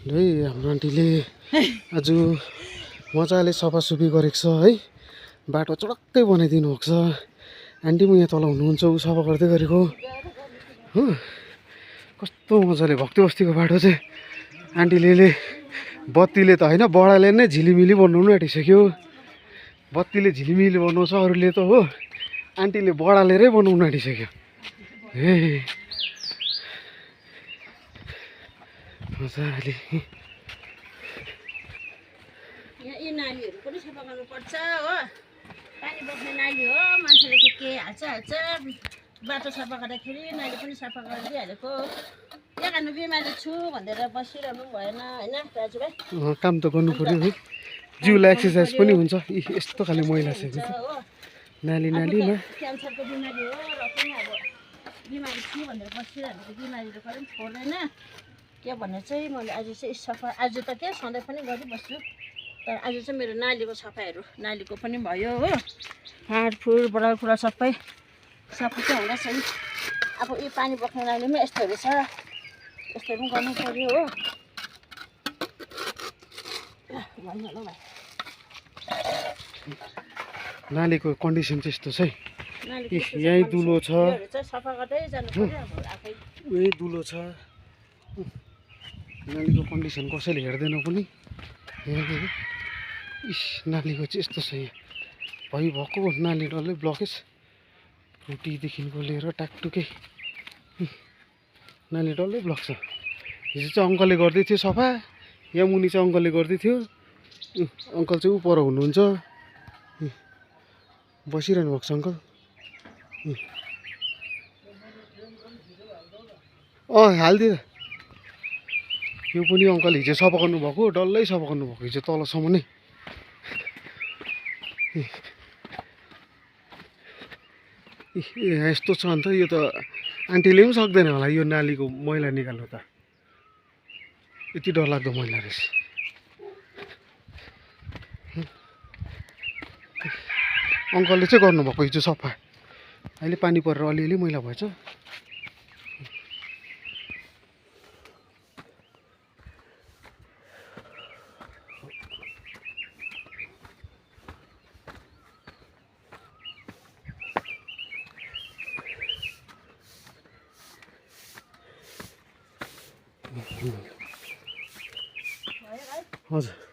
है हाम्रो आन्टीले आज मजाले सफासुफी गरेको छ है। बाटो चडक्कै बनाइदिनु भएको छ। आन्टी म यहाँ तल हुनुहुन्छ ऊ सफा गर्दै गरेको हो। कस्तो मजाले भक्ति बस्तीको बाटो चाहिँ आन्टीले बत्तीले त होइन बडाले नै झिलिमिली बनाउनु आँटिसक्यो। बत्तीले झिलिमिली बनाउँछ अरूले त हो, आन्टीले बडालेरै बनाउनु आँटिसक्यो। हे मजाले यी नालीहरू पनि सफा गर्नुपर्छ हो। पानी बस्ने नाली हो, मान्छेले के हाल्छ बाटो सफा गर्दाखेरि नाली पनि सफा गरिदिइहालेको। त्यही कारण बिमारी छु भनेर बसिरहनु भएन होइन दाजुभाइ। काम त गर्नु पर्यो है, जिउलाई एक्सर्साइज पनि हुन्छ। यस्तो खाले मैला छ नाली नालीमा। क्यान्सरको बिमारी हो र पनि अब बिमारी छु भनेर बसिरहनु बिमारीले पनि छोड्दैन के भनेर चाहिँ मैले आज चाहिँ सफा, आज त के सधैँ पनि गरिबस्छु, तर आज चाहिँ मेरो नालीको सफाइहरू नालीको पनि भयो हो। फाँडफुँड बडाकुडा सबै सबै चाहिँ हुँदैछ नि। अब यो पानी बोक्ने नालीमा यस्तोहरू छ, यस्तोहरू पनि गर्नु पर्यो हो। भन्नु भाइ नालीको कन्डिसन चाहिँ यस्तो छ है। यहीँ दुलो छ, सफा गर्दै जानु पर्यो अब आफै। यहीँ दुलो छ। नालीको कन्डिसन कसैले हेर्दैन पनि। नालीको चाहिँ यस्तो छ यहाँ भइभएको नाली डल्लै ब्लकेज, टुटीदेखिको लिएर टाकटुकै नाली डल्लै ब्लक छ। हिजो चाहिँ अङ्कलले गर्दै थियो सफा, यहाँ मुनि चाहिँ अङ्कलले गर्दै थियो। अङ्कल चाहिँ ऊ पर हुनुहुन्छ, बसिरहनु भएको छ अङ्कल। हालिदियो यो पनि अङ्कल हिजो सफा गर्नुभएको, डल्लै सफा गर्नुभएको हिजो तलसम्म नै। यस्तो छ अन्त यो त आन्टीले पनि सक्दैन होला यो नालीको मैला निकाल्नु त। यति डरलाग्दो मैला रहेछ। अङ्कलले चाहिँ गर्नुभएको हिजो सफा, अहिले पानी परेर अलिअलि मैला भएछ। हजुर